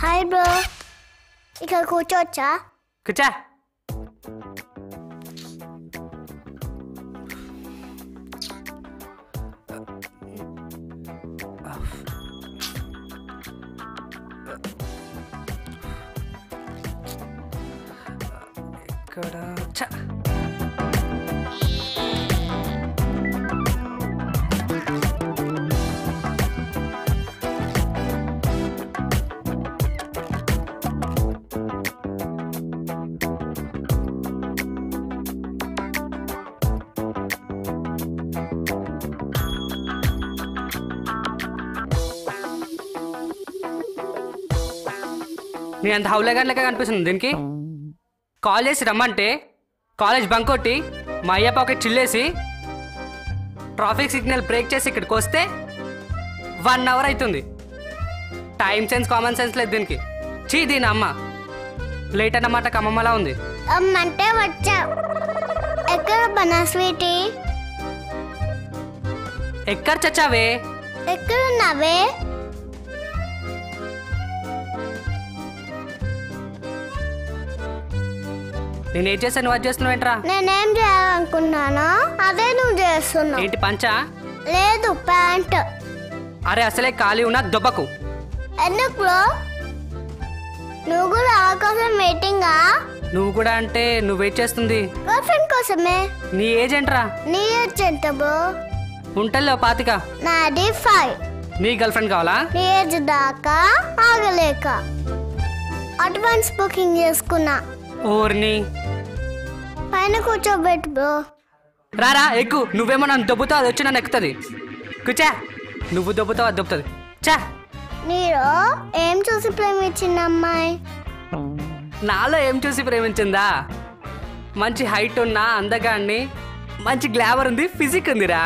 Hi bro, ఇక్కడ కూర్చోవచ్చా? కూర్చో. ఇక్కడ నీ అంత హౌలేగా లెక్క కనిపిస్తుంది దీనికి. కాల్ చేసి రమ్మంటే కాలేజ్ బంక్ కొట్టి మా అయ్య పాకెట్ చిల్లేసి ట్రాఫిక్ సిగ్నల్ బ్రేక్ చేసి ఇక్కడికి వస్తే 1 అవర్ అవుతుంది. టైం సెన్స్ కామన్ సెన్స్ లేదు దీనికి. చీ దీని అమ్మ లేట్ అన్నమాట కమ్మమ్మలా ఉంది. అమ్మంటే వచ్చా. ఎక్కడ బనా స్వీటీ? ఎక్కడ చచ్చావే? ఎక్కడున్నావే? నేనేం చేశాను నువ్వు అది చేస్తున్నావు ఏంట్రా? నేనేం చేయాలనుకున్నానా అదే నువ్వు చేస్తున్నావు. ఏంటి పంచా? లేదు, ప్యాంట్. అరే అసలే ఖాళీ ఉన్నా దొబ్బకు. ఎందుకు? నువ్వు కూడా ఆ కోసం వెయిటింగా? నువ్వు కూడా అంటే నువ్వు వెయిట్ చేస్తుంది గర్ల్ ఫ్రెండ్ కోసమే. నీ ఏజ్ ఏంట్రా? నీ ఏజ్ ఎంత బ్రో? ఉంటల్లో 25. నాది 5. నీ గర్ల్ ఫ్రెండ్ కావాలా? నీ ఏజ్ దాకా ఆగలేక అడ్వాన్స్ బుకింగ్ చేసుకున్నా. ఓర్ని పైన కూర్చోబెట్టు బ్రో. రారా ఎక్కు. నువ్వేమో నన్ను దొబ్బుతావు, అది వచ్చి నన్ను ఎక్కుతుంది. కూర్చా. నువ్వు దొబ్బుతావు, అది దొబ్బుతుంది. చా. నీలో ఏం చూసి ప్రేమించింది అమ్మాయి? నాలో ఏం చూసి ప్రేమించిందా? మంచి హైట్ ఉన్నా, అందగాన్ని, మంచి గ్లామర్ ఉంది, ఫిజిక్ ఉందిరా.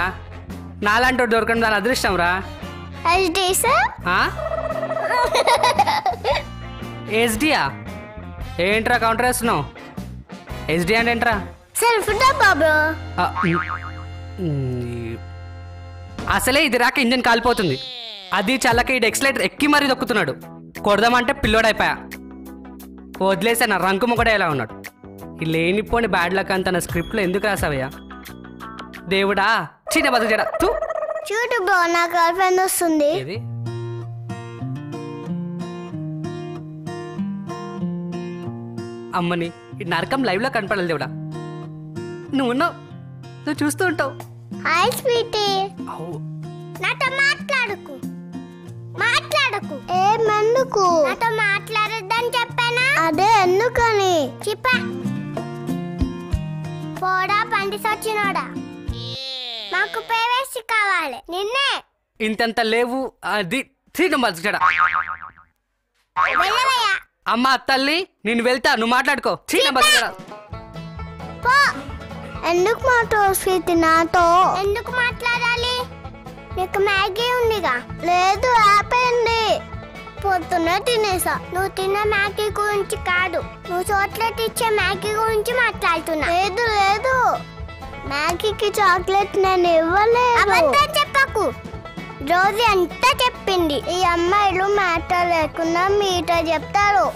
నాలాంటి దొరకడం దాని అదృష్టం రా. HD sir? హెచ్డియా? ఏంట్రా కౌంటర్ వేస్తున్నావు? హెచ్డి అంటే ఏంట్రా? సెల్ఫ్ డబ్బా బ్రో. అసలే ఇది రాక ఇంజన్ కాలిపోతుంది. అది చల్లక ఈ ఎక్సలేటర్ ఎక్కి మరీ దొక్కుతున్నాడు. కొడదామంటే పిల్లోడైపోయా. వదిలేసా నా రంకు మొక్కడే ఎలా ఉన్నాడు. ఈ లేనిపోని బ్యాడ్ లక్ అంత నా స్క్రిప్ట్లో ఎందుకు రాసావయ్యా దేవుడా? చిన్న బతుకు జడ. చూడు బ్రో, నా గర్ల్ ఫ్రెండ్ వస్తుంది. అమ్మని ఈ నరకం లైవ్ లో కనపడాలి దేవుడా. నువ్వు చూస్తూ ఉంటావు. Hi sweetie. నాతో మాట్లాడకు. ఏమెందుకు? నాతో మాట్లాడొద్దని చెప్పానా? అదే ఎందుకని? చెప్పా. పోడా పండి సచ్చినోడా, మాకు పేవేసి కావాలి. నిన్నే ఇంతంత లేవు. అది జడ. అమ్మ తల్లి నేను వెళ్తా, నువ్వు మాట్లాడుకో. ఎందుకు మాట్లాడు స్వీటీ నాతో? ఎందుకు మాట్లాడాలి? నీకు మ్యాగీ ఉందిగా. లేదు, ఆపేయండి. పొద్దున్నే తినేసా. నువ్వు తిన్న మ్యాగీ గురించి కాదు, నువ్వు చాక్లెట్ ఇచ్చే మ్యాగీ గురించి మాట్లాడుతున్నా. లేదు లేదు, మ్యాగీకి చాక్లెట్ నేను ఇవ్వలేదు. అబద్ధం చెప్పకు. రోజు అంతా చెప్పింది. ఈ అమ్మాయిలు మాట లేకుండా మీట చెప్తారు.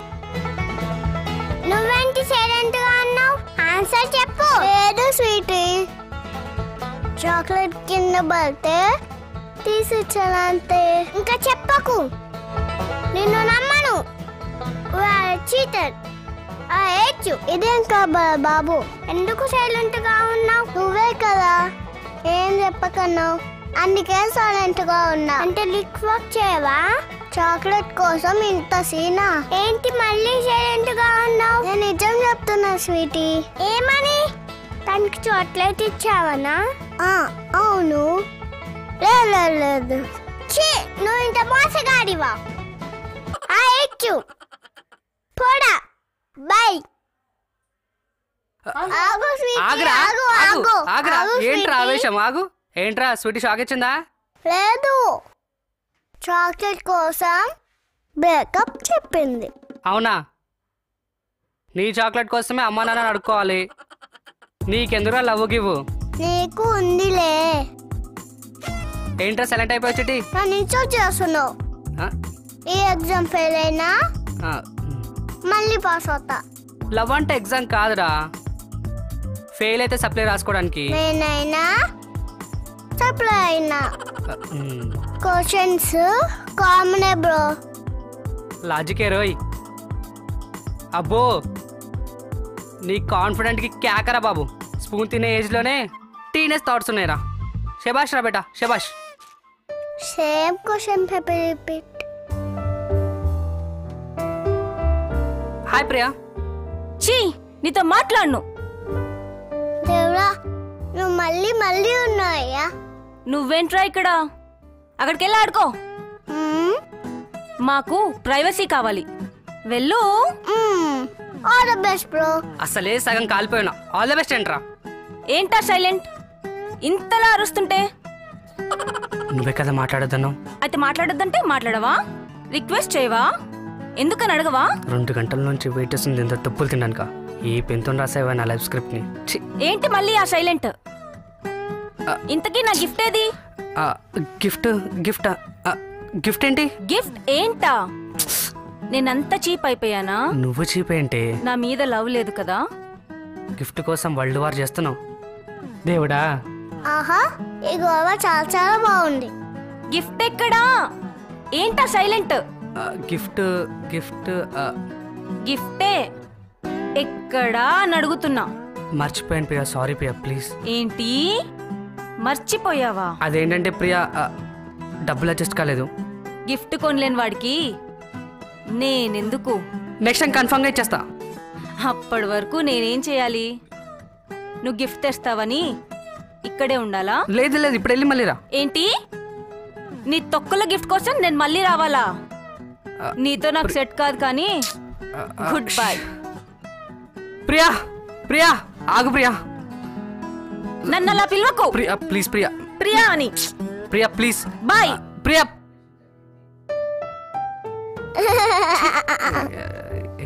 నువ్వేంటి సైలెంట్ గా అన్నావు? ఆన్సర్ చెప్పు. లేదు స్వీటీ, చాక్లెట్ కింద పడితే తీసిచ్చానంతే. ఇంకా చెప్పకు, నిన్ను నమ్మను. చీటర్. ఇదేం కాబా బాబు, ఎందుకు సైలెంట్ గా ఉన్నావు? నువ్వే కదా ఏం చెప్పకన్నావు, అందుకే సైలెంట్ గా ఉన్నా. అంటే లిక్ వర్క్ చేయవా? చాక్లెట్ కోసం ఇంత సీనా ఏంటి? మళ్ళీ సైలెంట్ గా ఉన్నావు. నేను నిజం చెప్తున్నా స్వీటీ. ఏమని? తనకి చాక్లెట్ ఇచ్చావనా? అవును. లేదు, నువ్వు ఇంత మోసగాడివా? ఏడ్చు పోడా బై ఆగు స్వీటీ ఆగురా ఆగు ఆగు ఆగు ఆగురా ఆగు ఏంట్రా స్వీటీ. ఆవేశం ఆగు ఏంట్రా స్వీటీ షాక్ ఇచ్చిందా లేదు చాక్లెట్ కోసం బ్రేకప్ చెప్పింది అవునా నీ చాక్లెట్ కోసమే అమ్మా నాన్న అడుక్కోవాలి నీకెందురా లవ్ గివ్వు నీకు ఉందిలే ఏంట్రా సైలెంట్ అయిపోయి చిట్టి నన్ను ఇన్సల్ట్ చేస్తున్నావు ఈ ఎగ్జామ్ ఫెయిల్ అయినా మళ్ళీ పాస్ అవుతా లవ్ అంటే ఎగ్జామ్ కాదురా ఫెయిల్ అయితే సప్లై రాసుకోవడానికి నేనైనా సప్లై అయినా క్వశ్చన్స్ కామనే బ్రో లాజికే రోయ్ అబ్బో నీ కాన్ఫిడెంట్కి క్యాకరా బాబు స్పూన్ తినే ఏజ్లోనే టీనేజ్ థాట్స్ ఉన్నాయిరా శబాష్ రా బేటా శబాష్ same question paper repeat hi Priya చీ నీతో మాట్లాడను దేవుడా నువ్వు మళ్ళీ మళ్ళీ ఉన్నాయా నువ్వేంట్రా ఇక్కడ అక్కడికి వెళ్ళి ఆడుకో మాకు ప్రైవసీ కావాలి వెళ్ళు ఆల్ ద బెస్ట్ బ్రో అసలే సగం కాలిపోయినా ఆల్ ద బెస్ట్ ఏంట్రా ఏంటా సైలెంట్ ఇంతలా అరుస్తుంటే నువ్వే కదా మాట్లాడొద్దన్నావు అయితే మాట్లాడొద్దంటే మాట్లాడవా రిక్వెస్ట్ చేయవా ఎందుకని అడగవా 2 గంటల నుంచి వెయిట్ చేస్తుంది ఎంత తప్పులు తిన్నాక ఈ పెన్తో రాసేవా నా లైఫ్ స్క్రిప్ట్ ని ఏంటి మళ్ళీ ఆ సైలెంట్ ఇంతకీ నా గిఫ్ట్ ఏది గిఫ్ట్ గిఫ్ట్ గిఫ్ట్ ఏంటి గిఫ్ట్ ఏంటా నేనంత చీప్ అయిపోయానా నువ్వు చీప్ ఏంటి నా మీద లవ్ లేదు కదా గిఫ్ట్ కోసం వరల్డ్ వార్ చేస్తున్నావు దేవుడా ఆహా ఈ గోవా చాలా చాలా బాగుంది గిఫ్ట్ ఎక్కడా ఏంటా సైలెంట్ గిఫ్ట్ గిఫ్ట్ గిఫ్టే ఎక్కడా అని అడుగుతున్నా మర్చిపోయాను ప్రియా సారీ ప్రియా ప్లీజ్ ఏంటి మర్చిపోయావా అదేంటంటే ప్రియా డబ్బులు అడ్జస్ట్ కాలేదు గిఫ్ట్ కొనలేని వాడికి నేనెందుకు నెక్స్ట్ టైం కన్ఫర్మ్గా ఇచ్చేస్తా అప్పటి వరకు నేనేం చేయాలి నువ్వు గిఫ్ట్ తెస్తావని ఇక్కడే ఉండాలా లేదు లేదు ఇప్పుడు వెళ్ళి మళ్ళీ రా ఏంటి నీ తొక్కల గిఫ్ట్ కోసం నేను మళ్ళీ రావాలా నీతో నాకు సెట్ కాదు కానీ గుడ్ బై ప్రియా ప్రియా ఆగు ప్రియా నన్ను అలా పిలవకు ప్రియా ప్లీజ్ ప్రియా ప్రియా అని ప్రియా ప్లీజ్ బాయ్ ప్రియా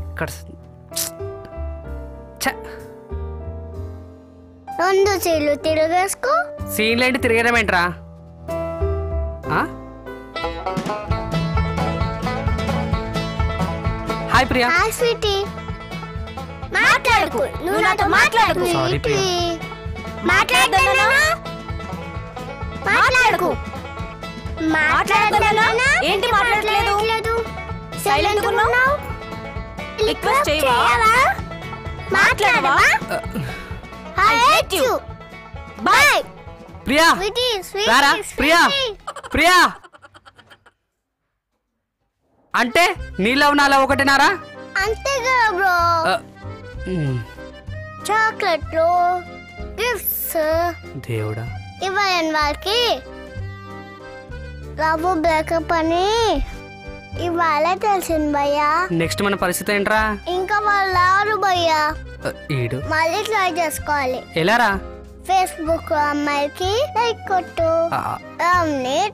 ఎక్కడ రెండు సీలు తిరిగేసుకో సీన్లు ఏంటి తిరగడం ఏంట్రా హాయ్ ప్రియా హాయ్ స్వీటీ మాట్లాడకు నువ్వు నాతో మాట్లాడకు Sorry, ప్రియా. మాట్లాడతానా మాట్లాడకు మాట్లాడతానా? ఏంటి మాట్లాడట్లేదు? సైలెంట్ ఉన్నావు రిక్వెస్ట్ చేయవా మాట్లాడవా I hate you bye Priya sweetie రారా స్వీటీ ప్రియా ప్రియా అంటే నీ లవ్ నా లవ్ ఒకటేనారా అంతే కదా బ్రో చాక్లెట్లు గిఫ్ట్స్ దేవుడా ఇవ్వని వాళ్ళకి లవ్ బ్రేకప్ అని ఇవాళ తెలిసింది భయ్యా నెక్స్ట్ మన పరిస్థితి ఏంట్రా ఇంకా వాళ్ళు రారు భయ్యా ఈడు మళ్ళీ ట్రై చేసుకోవాలి ఎలారా ఫేస్బుక్ లో అమ్మాయికి లైక్ కొట్టు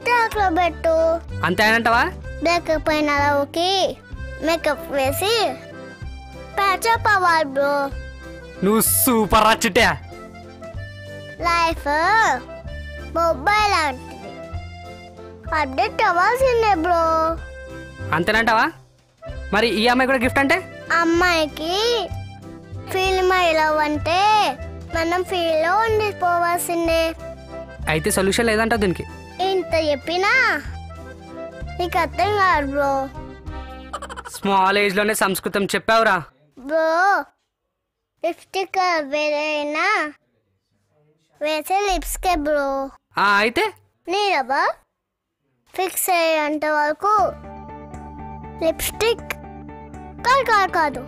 ట్రాక్ లో పెట్టు అంతే అయినంటవా బ్రేకప్ అయిన లవ్కి మేకప్ వేసి ప్యాచప్ అవ్వాలి బ్రో నువ్వు సూపర్ రచ్చిట్యా లైఫ్ మొబైల్ లాంటిది అప్డేట్ అవ్వాల్సిందే బ్రో అంతేనంటావా మరి ఈ అమ్మాయి కూడా గిఫ్ట్ అంటే అమ్మాయికి ఫీల్ మై లవ్ అంటే మనం ఫీల్ లో ఉండిపోవాల్సిందే అయితే సొల్యూషన్ లేదంట దీనికి ఇంత చెప్పినా నీకు అర్థం కాదు బ్రో స్మాల్ ఏజ్ లోనే సంస్కృతం చెప్పావురా బ్రో లిప్స్టిక్ వేరైనా వేసే లిప్స్కే బ్రో అయితే నేనబ్బా ఫిక్స్ అయ్యేంత వరకు లిప్స్టిక్ కాదు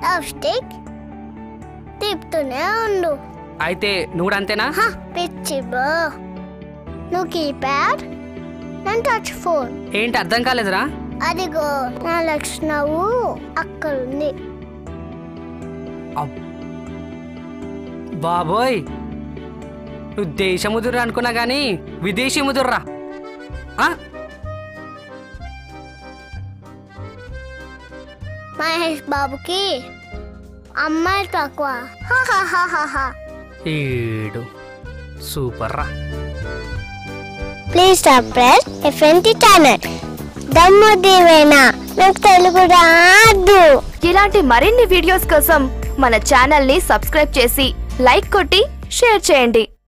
లిప్స్టిక్ తిప్పుతూనే ఉండు అయితే నువ్వు కూడా అంతేనా పిచ్చి బ్రో నువ్వు కీప్యాడ్ నేను టచ్ ఫోన్ ఏంటి అర్థం కాలేదురా అదిగో నా లక్షణవు అక్కడుంది. బాబోయ్, నువ్వు దేశముదురు అనుకున్నా గానీ విదేశీ ముదుర్రా. మహేష్ బాబుకి అమ్మాయి తక్కువ. ఏడు సూపర్ రా. Please subscribe FNT channel. దమ్ము దేవేనా, నాకు తెలుగు రాదు. ఇలాంటి మరిన్ని వీడియోస్ కోసం మన ఛానల్ ని సబ్స్క్రైబ్ చేసి లైక్ కొట్టి షేర్ చేయండి.